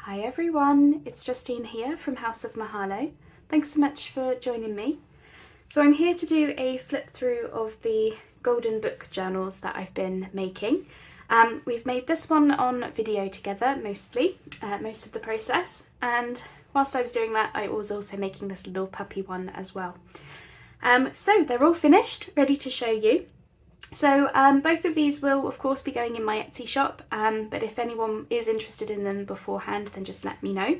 Hi everyone, it's Justine here from House of Mahalo. Thanks so much for joining me. So I'm here to do a flip through of the golden book journals that I've been making. We've made this one on video together mostly, most of the process, and whilst I was doing that I was also making this little puppy one as well. So they're all finished, ready to show you. So both of these will of course be going in my Etsy shop, but if anyone is interested in them beforehand then just let me know.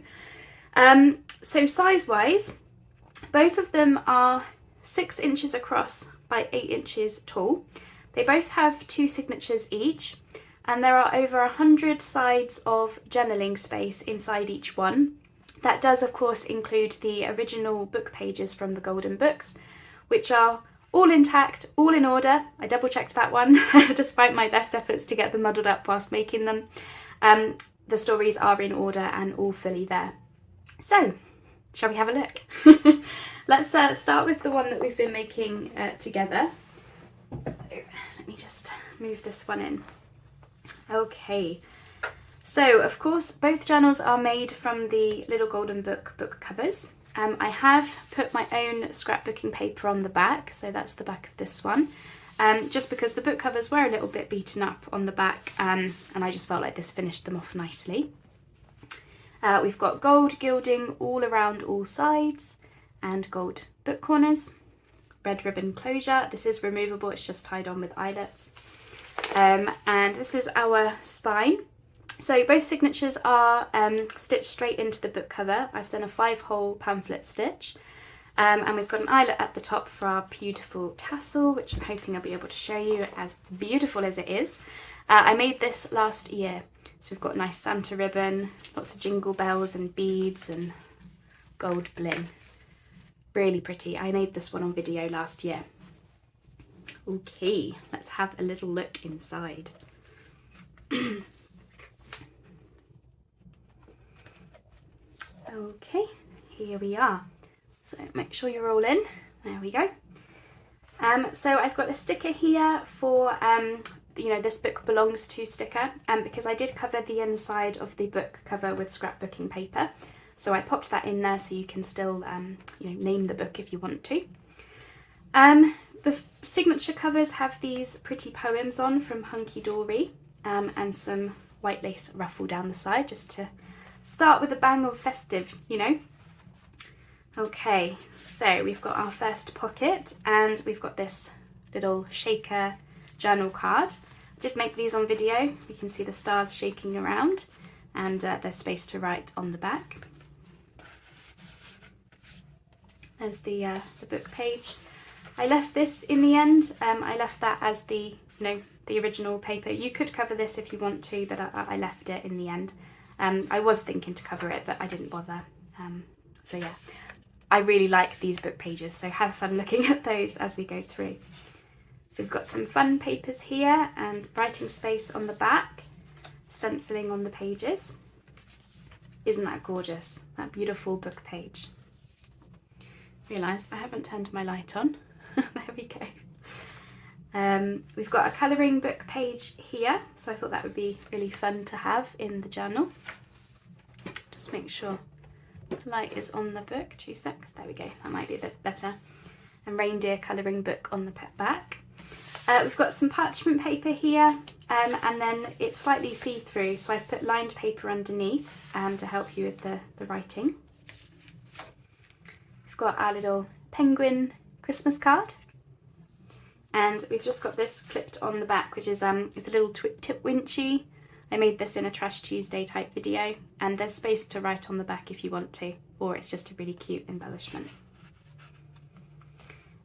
So size wise, both of them are 6 inches across by 8 inches tall. They both have 2 signatures each, and there are over 100 sides of journaling space inside each one. That does of course include the original book pages from the golden books, which are all intact, all in order. I double checked that one despite my best efforts to get them muddled up whilst making them. The stories are in order and all fully there. So, shall we have a look? Let's start with the one that we've been making together. So, let me just move this one in. Okay, so of course both journals are made from the Little Golden book covers. I have put my own scrapbooking paper on the back, so that's the back of this one, just because the book covers were a little bit beaten up on the back, and I just felt like this finished them off nicely. We've got gold gilding all around all sides and gold book corners, red ribbon closure. This is removable, it's just tied on with eyelets, and this is our spine. So both signatures are stitched straight into the book cover. I've done a 5-hole pamphlet stitch, and we've got an eyelet at the top for our beautiful tassel, which I'm hoping I'll be able to show you as beautiful as it is. I made this last year, so we've got nice Santa ribbon, lots of jingle bells and beads and gold bling. Really pretty. I made this one on video last year. Okay, let's have a little look inside. Okay, here we are. So make sure you're all in. There we go. So I've got a sticker here for, this book belongs to sticker, because I did cover the inside of the book cover with scrapbooking paper. So I popped that in there so you can still, name the book if you want to. The signature covers have these pretty poems on from Hunky Dory, and some white lace ruffle down the side, just to start with a bang of festive, Okay, so we've got our first pocket, and we've got this little shaker journal card. I did make these on video. You can see the stars shaking around, and there's space to write on the back. There's the book page. I left this in the end. I left that as the original paper. You could cover this if you want to, but I left it in the end. I was thinking to cover it, but I didn't bother. So yeah, I really like these book pages, so have fun looking at those as we go through. So we've got some fun papers here and writing space on the back, stenciling on the pages. Isn't that gorgeous? That beautiful book page. Realise I haven't turned my light on. There we go. We've got a colouring book page here, so I thought that would be really fun to have in the journal. Just make sure the light is on the book. 2 secs, there we go, that might be a bit better. And reindeer colouring book on the back. We've got some parchment paper here, and then it's slightly see-through, so I've put lined paper underneath to help you with the writing. We've got our little penguin Christmas card. And we've just got this clipped on the back, which is it's a little tip winchy. I made this in a Trash Tuesday type video, and there's space to write on the back if you want to, or it's just a really cute embellishment.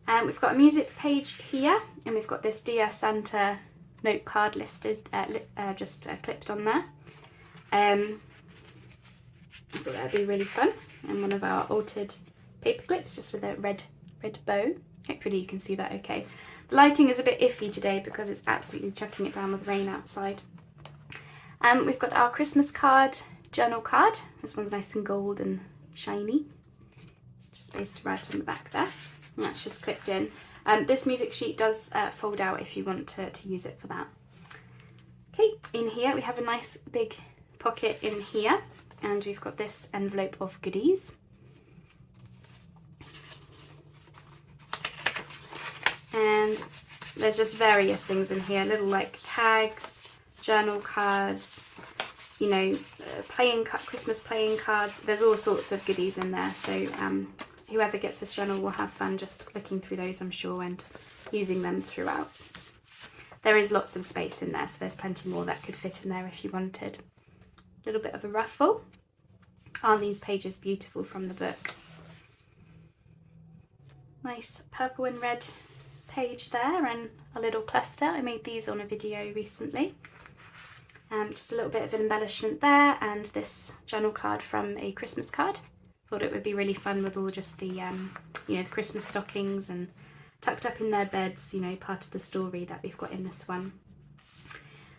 And we've got a music page here, and we've got this Dear Santa note card listed, clipped on there. I thought that would be really fun, and one of our altered paper clips, just with a red bow. Hopefully you can see that okay. The lighting is a bit iffy today because it's absolutely chucking it down with rain outside. We've got our Christmas card, journal card. This one's nice and gold and shiny. Just space to write on the back there. And that's just clipped in. This music sheet does fold out if you want to use it for that. Okay, in here we have a nice big pocket in here, and we've got this envelope of goodies. And there's just various things in here, little like tags, journal cards, you know, Christmas playing cards. There's all sorts of goodies in there, so whoever gets this journal will have fun just looking through those, I'm sure, and using them throughout. There is lots of space in there, so there's plenty more that could fit in there if you wanted. A little bit of a ruffle. Aren't these pages beautiful from the book? Nice purple and red page there, and a little cluster. I made these on a video recently. Just a little bit of an embellishment there, and this journal card from a Christmas card. Thought it would be really fun with all just the, you know, the Christmas stockings and tucked up in their beds, you know, part of the story that we've got in this one.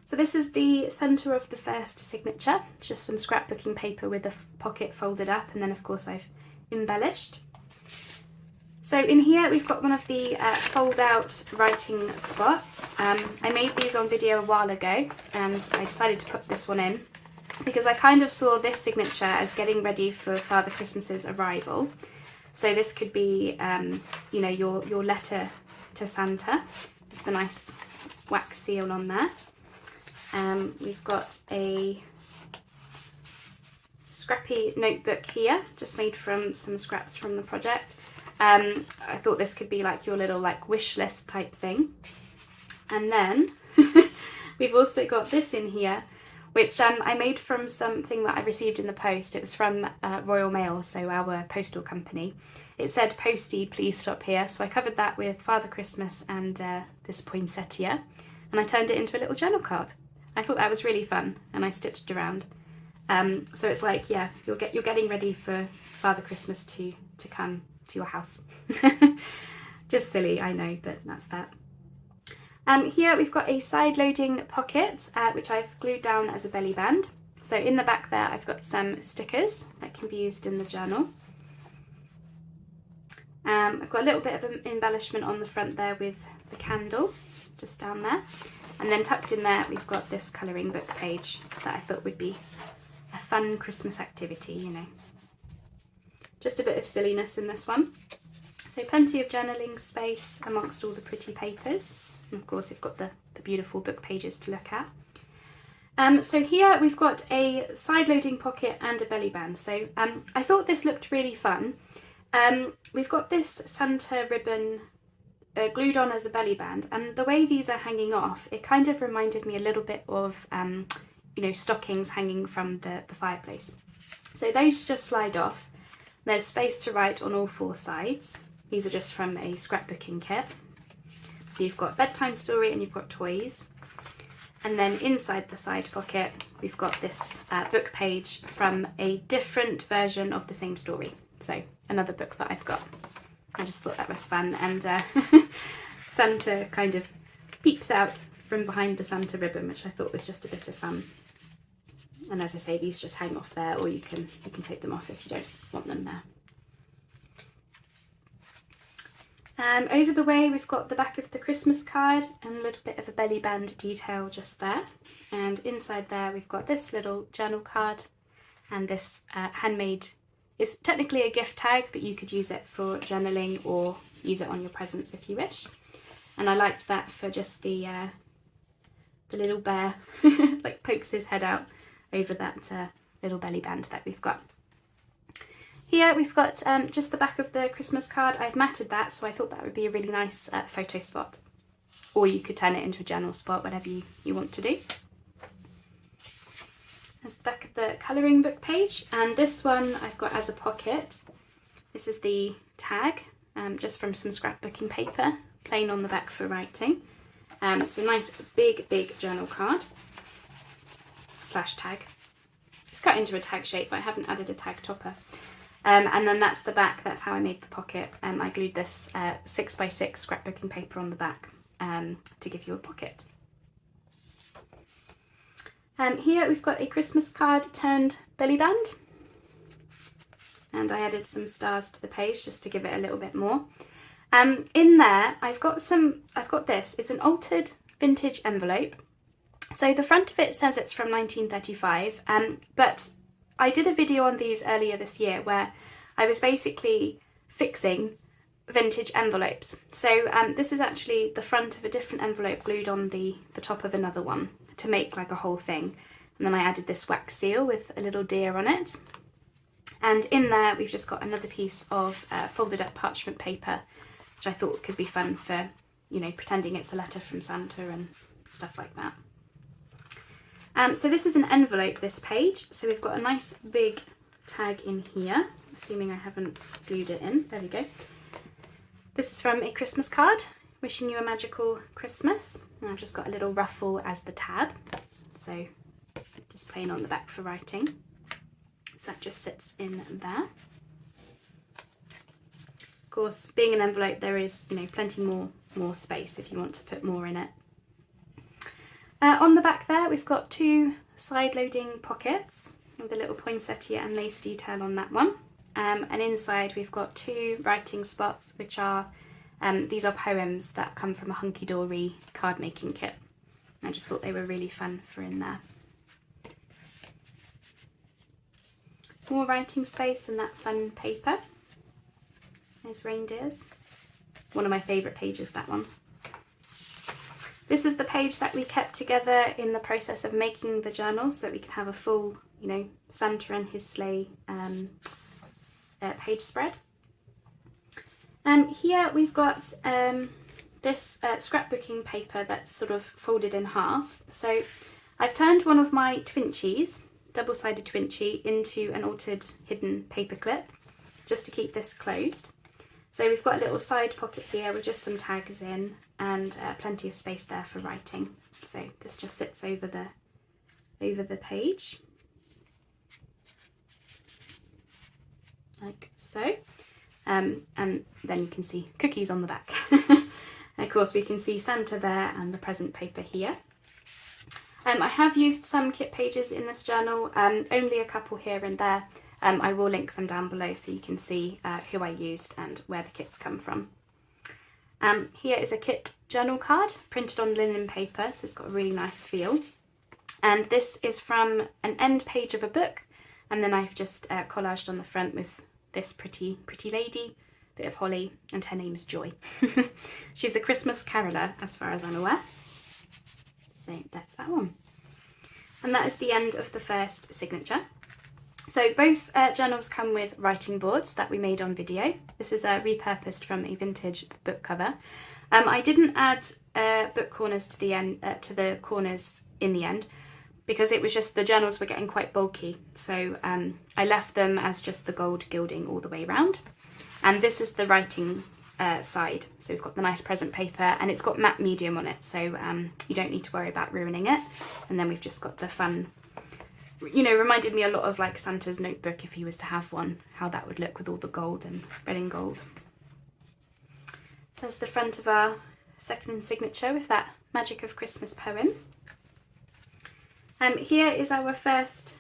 So this is the centre of the first signature, just some scrapbooking paper with the pocket folded up, and then of course I've embellished. So in here we've got one of the fold out writing spots. I made these on video a while ago, and I decided to put this one in because I kind of saw this signature as getting ready for Father Christmas's arrival. So this could be, you know, your letter to Santa with the nice wax seal on there. We've got a scrappy notebook here, just made from some scraps from the project. I thought this could be like your little like wish list type thing. And then we've also got this in here, which I made from something that I received in the post. It was from Royal Mail, so our postal company. It said, "Postie, please stop here." So I covered that with Father Christmas and this poinsettia, and I turned it into a little journal card. I thought that was really fun, and I stitched around. So it's like, yeah, you're getting ready for Father Christmas to come to your house. Just silly, I know, but that's that. Here we've got a side loading pocket, which I've glued down as a belly band. So in the back there I've got some stickers that can be used in the journal. I've got a little bit of an embellishment on the front there with the candle, just down there. And then tucked in there we've got this colouring book page that I thought would be a fun Christmas activity, you know. Just a bit of silliness in this one. So plenty of journaling space amongst all the pretty papers. And of course we've got the beautiful book pages to look at. So here we've got a side loading pocket and a belly band. So I thought this looked really fun. We've got this Santa ribbon glued on as a belly band, and the way these are hanging off, it kind of reminded me a little bit of you know, stockings hanging from the fireplace. So those just slide off. There's space to write on all four sides. These are just from a scrapbooking kit. So you've got bedtime story and you've got toys. And then inside the side pocket, we've got this book page from a different version of the same story. So another book that I've got. I just thought that was fun, and Santa kind of peeps out from behind the Santa ribbon, which I thought was just a bit of fun. And as I say, these just hang off there, or you can take them off if you don't want them there. Over the way we've got the back of the Christmas card and a little bit of a belly band detail just there. And inside there we've got this little journal card and this handmade, it's technically a gift tag, but you could use it for journaling or use it on your presents if you wish. And I liked that for just the little bear like pokes his head out over that little belly band that we've got. Here we've got just the back of the Christmas card. I've matted that, so I thought that would be a really nice photo spot. Or you could turn it into a journal spot, whatever you want to do. There's the back of the colouring book page, and this one I've got as a pocket. This is the tag, just from some scrapbooking paper, plain on the back for writing. So nice big journal card / tag. It's cut into a tag shape, but I haven't added a tag topper. And then that's the back, that's how I made the pocket. I glued this 6x6 scrapbooking paper on the back to give you a pocket. Here we've got a Christmas card turned belly band. And I added some stars to the page just to give it a little bit more. In there, I've got this, it's an altered vintage envelope. So the front of it says it's from 1935, but I did a video on these earlier this year where I was basically fixing vintage envelopes. So this is actually the front of a different envelope glued on the top of another one to make like a whole thing. And then I added this wax seal with a little deer on it. And in there we've just got another piece of folded up parchment paper, which I thought could be fun for, you know, pretending it's a letter from Santa and stuff like that. So this is an envelope, this page. So we've got a nice big tag in here, assuming I haven't glued it in. There we go. This is from A Christmas Card, wishing you a magical Christmas. And I've just got a little ruffle as the tab. So just plain on the back for writing. So that just sits in there. Of course, being an envelope, there is, you know, plenty more space if you want to put more in it. On the back there, we've got two side-loading pockets with a little poinsettia and lace detail on that one. And inside we've got two writing spots, which are, these are poems that come from a hunky-dory card making kit. I just thought they were really fun for in there. More writing space and that fun paper. There's reindeers. One of my favourite pages, that one. This is the page that we kept together in the process of making the journal so that we could have a full, you know, Santa and his sleigh page spread. Here we've got this scrapbooking paper that's sort of folded in half. So I've turned one of my Twinchies, double-sided Twinchy, into an altered hidden paper clip just to keep this closed. So we've got a little side pocket here with just some tags in and plenty of space there for writing. So this just sits over the page, like so. And then you can see cookies on the back. Of course, we can see Santa there and the present paper here. I have used some kit pages in this journal, only a couple here and there. I will link them down below so you can see who I used and where the kits come from. Here is a kit journal card printed on linen paper, so it's got a really nice feel. And this is from an end page of a book, and then I've just collaged on the front with this pretty lady, bit of holly, and her name is Joy. She's a Christmas caroller as far as I'm aware. So that's that one. And that is the end of the first signature. So both journals come with writing boards that we made on video. This is repurposed from a vintage book cover. I didn't add book corners to the end, to the corners in the end, because it was just the journals were getting quite bulky. So I left them as just the gold gilding all the way around. And this is the writing side. So we've got the nice present paper, and it's got matte medium on it, so you don't need to worry about ruining it. And then we've just got the fun, you know, reminded me a lot of like Santa's notebook if he was to have one, how that would look with all the gold and red and gold. So there's the front of our second signature with that Magic of Christmas poem. Here is our first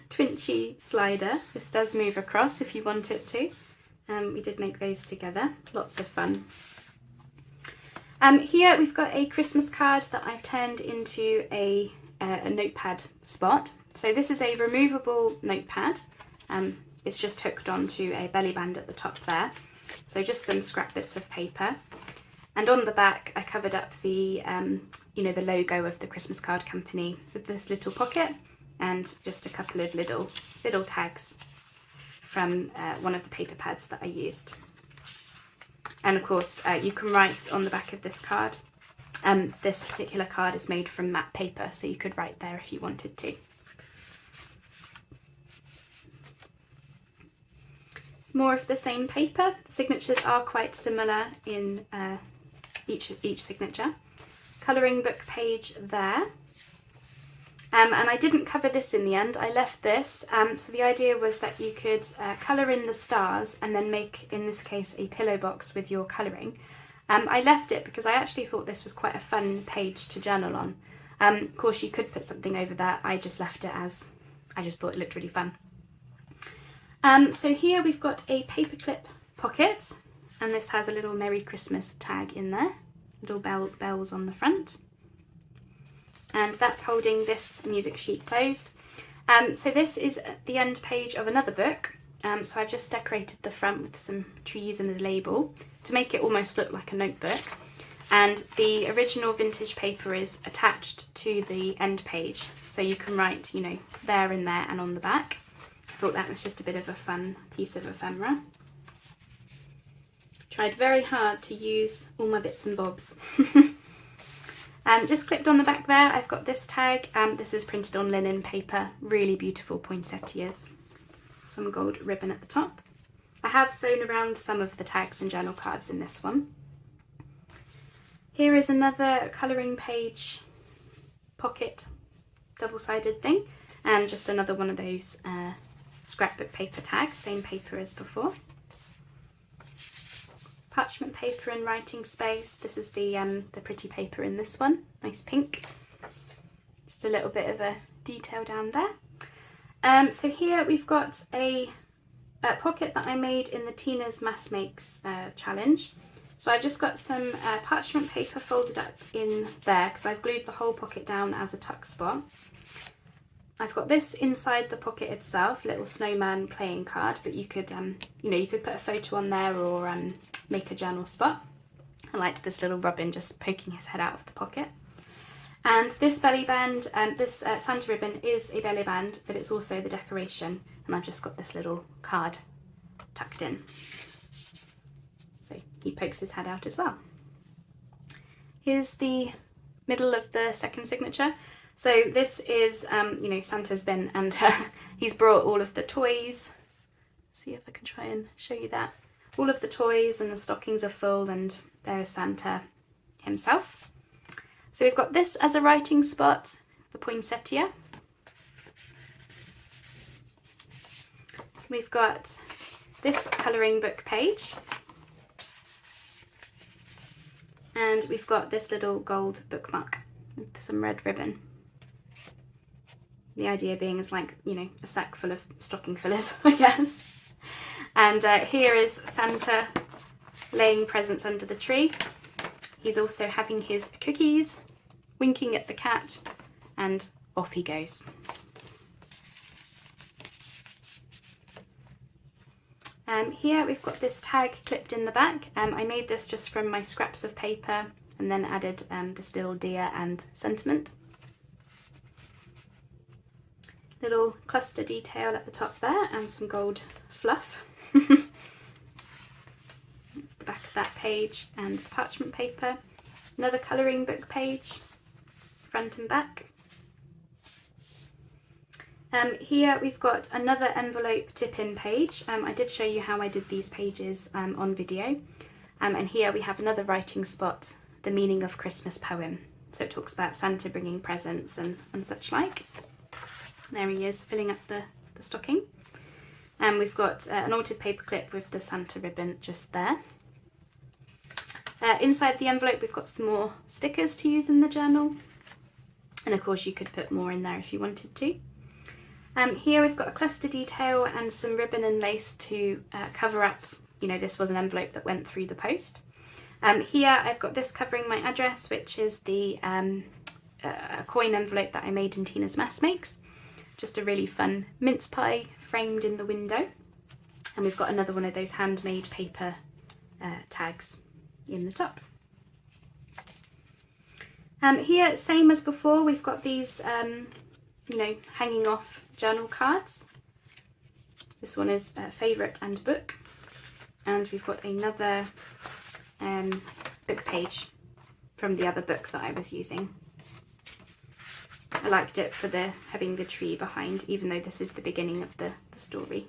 Twinchy slider. This does move across if you want it to. We did make those together, lots of fun. Here we've got a Christmas card that I've turned into a notepad spot. So this is a removable notepad. It's just hooked onto a belly band at the top there. So just some scrap bits of paper. And on the back I covered up the, you know, the logo of the Christmas card company with this little pocket and just a couple of little tags from one of the paper pads that I used. And of course you can write on the back of this card. This particular card is made from matte paper, so you could write there if you wanted to. More of the same paper. The signatures are quite similar in each signature. Colouring book page there. And I didn't cover this in the end, I left this. So the idea was that you could colour in the stars and then make, in this case, a pillow box with your colouring. I left it because I actually thought this was quite a fun page to journal on. Of course you could put something over that, I just left it as, I just thought it looked really fun. So here we've got a paperclip pocket, and this has a little Merry Christmas tag in there, little bells on the front. And that's holding this music sheet closed. So this is the end page of another book. So I've just decorated the front with some trees and a label to make it almost look like a notebook. And the original vintage paper is attached to the end page. So you can write, you know, there and there and on the back. I thought that was just a bit of a fun piece of ephemera. Tried very hard to use all my bits and bobs. Just clipped on the back there, I've got this tag. This is printed on linen paper, really beautiful poinsettias. Some gold ribbon at the top. I have sewn around some of the tags and journal cards in this one. Here is another colouring page pocket double-sided thing, and just another one of those scrapbook paper tags, same paper as before. Parchment paper and writing space. This is the pretty paper in this one, nice pink. Just a little bit of a detail down there. So here we've got a pocket that I made in the Tina's Mass Makes challenge. So I've just got some parchment paper folded up in there because I've glued the whole pocket down as a tuck spot. I've got this inside the pocket itself, little snowman playing card, but you could, you know, you could put a photo on there or make a journal spot. I liked this little Robin just poking his head out of the pocket. And this belly band, this Santa ribbon is a belly band, but it's also the decoration. And I've just got this little card tucked in. So he pokes his head out as well. Here's the middle of the second signature. So this is, you know, Santa's been, and he's brought all of the toys. See if I can try and show you that. All of the toys and the stockings are full, and there is Santa himself. So we've got this as a writing spot, the poinsettia. We've got this colouring book page. And we've got this little gold bookmark with some red ribbon. The idea being is like, you know, a sack full of stocking fillers, I guess. And here is Santa laying presents under the tree. He's also having his cookies, winking at the cat, and off he goes. Here we've got this tag clipped in the back. I made this just from my scraps of paper and then added this little deer and sentiment. Little cluster detail at the top there and some gold fluff. That's the back of that page and the parchment paper. Another colouring book page, front and back. Here we've got another envelope tip-in page. I did show you how I did these pages on video. And here we have another writing spot, the meaning of Christmas poem. So it talks about Santa bringing presents and such like. There he is, filling up the stocking. And we've got an altered paper clip with the Santa ribbon just there. Inside the envelope we've got some more stickers to use in the journal. And of course you could put more in there if you wanted to. Here we've got a cluster detail and some ribbon and lace to cover up, you know, this was an envelope that went through the post. Here I've got this covering my address, which is the coin envelope that I made in Tina's Mass Makes. Just a really fun mince pie framed in the window. And we've got another one of those handmade paper tags in the top. Here, same as before, we've got these, you know, hanging off journal cards. This one is favourite and book. And we've got another book page from the other book that I was using. I liked it for having the tree behind, even though this is the beginning of the story.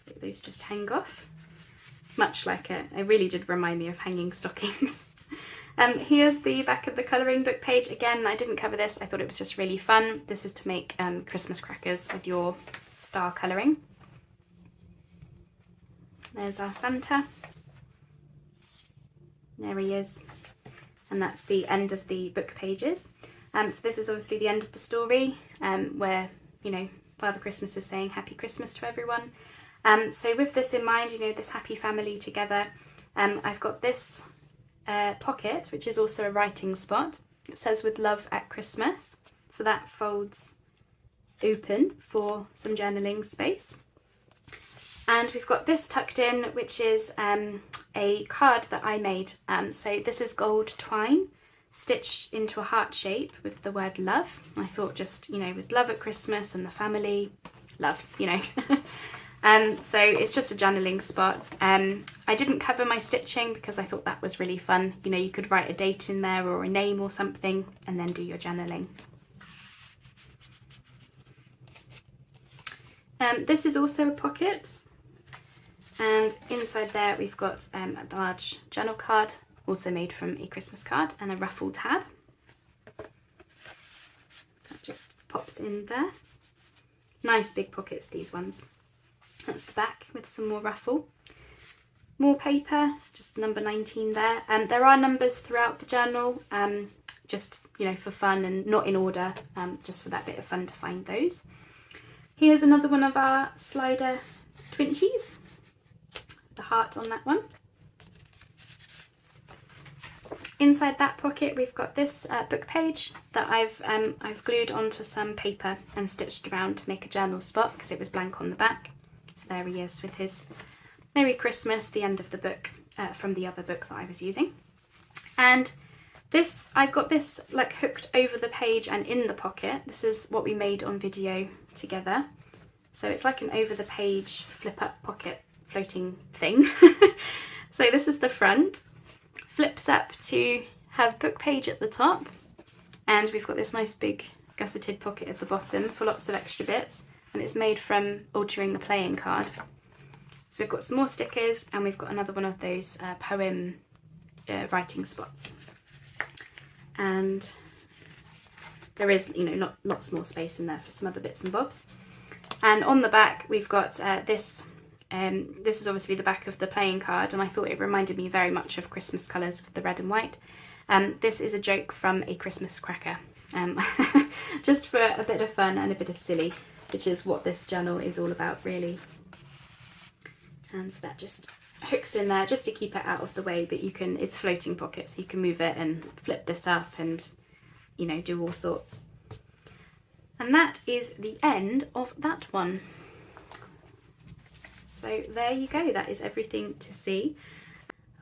So those just hang off. Much like it really did remind me of hanging stockings. Here's the back of the colouring book page. Again, I didn't cover this, I thought it was just really fun. This is to make Christmas crackers with your star colouring. There's our Santa. There he is. And that's the end of the book pages. So this is obviously the end of the story, where, you know, Father Christmas is saying Happy Christmas to everyone. So with this in mind, you know, this happy family together, I've got this pocket, which is also a writing spot. It says with love at Christmas. So that folds open for some journaling space. And we've got this tucked in, which is a card that I made. So this is gold twine stitched into a heart shape with the word love. I thought just, you know, with love at Christmas and the family, love, you know. So it's just a journaling spot. I didn't cover my stitching because I thought that was really fun. You know, you could write a date in there or a name or something and then do your journaling. This is also a pocket, and inside there we've got a large journal card, also made from a Christmas card, and a ruffle tab. That just pops in there. Nice big pockets, these ones. That's the back with some more ruffle. More paper, just number 19 there. There are numbers throughout the journal, just, you know, for fun and not in order, just for that bit of fun to find those. Here's another one of our slider twinchies, the heart on that one. Inside that pocket we've got this book page that I've glued onto some paper and stitched around to make a journal spot because it was blank on the back. So there he is with his Merry Christmas, the end of the book from the other book that I was using. And this, I've got this like hooked over the page and in the pocket. This is what we made on video together. So it's like an over the page flip up pocket floating thing. So this is the front. Flips up to have book page at the top, and we've got this nice big gusseted pocket at the bottom for lots of extra bits, and it's made from altering the playing card. So we've got some more stickers, and we've got another one of those poem writing spots, and there is, you know, lots more space in there for some other bits and bobs. And on the back we've got this. This is obviously the back of the playing card, and I thought it reminded me very much of Christmas colours with the red and white. This is a joke from a Christmas cracker, just for a bit of fun and a bit of silly, which is what this journal is all about, really. And so that just hooks in there just to keep it out of the way, but you can, it's floating pockets, so you can move it and flip this up and, you know, do all sorts. And that is the end of that one. So there you go, that is everything to see.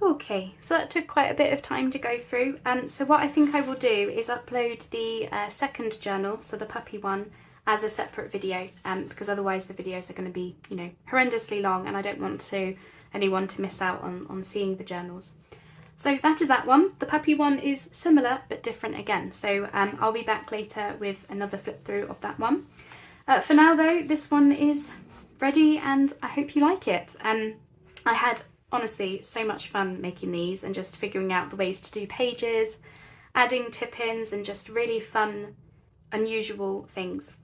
Okay, so that took quite a bit of time to go through. So what I think I will do is upload the second journal, so the puppy one, as a separate video, because otherwise the videos are going to be, you know, horrendously long, and I don't want anyone to miss out on seeing the journals. So that is that one. The puppy one is similar but different again. So I'll be back later with another flip through of that one. For now though, this one is ready and I hope you like it. I had honestly so much fun making these and just figuring out the ways to do pages, adding tip-ins and just really fun, unusual things.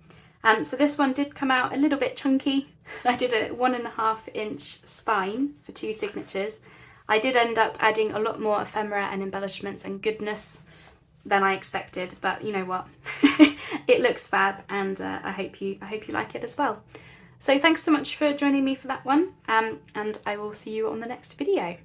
So this one did come out a little bit chunky. I did a 1.5-inch spine for 2 signatures. I did end up adding a lot more ephemera and embellishments and goodness than I expected, but you know what, it looks fab, and I hope you like it as well. So thanks so much for joining me for that one, and I will see you on the next video.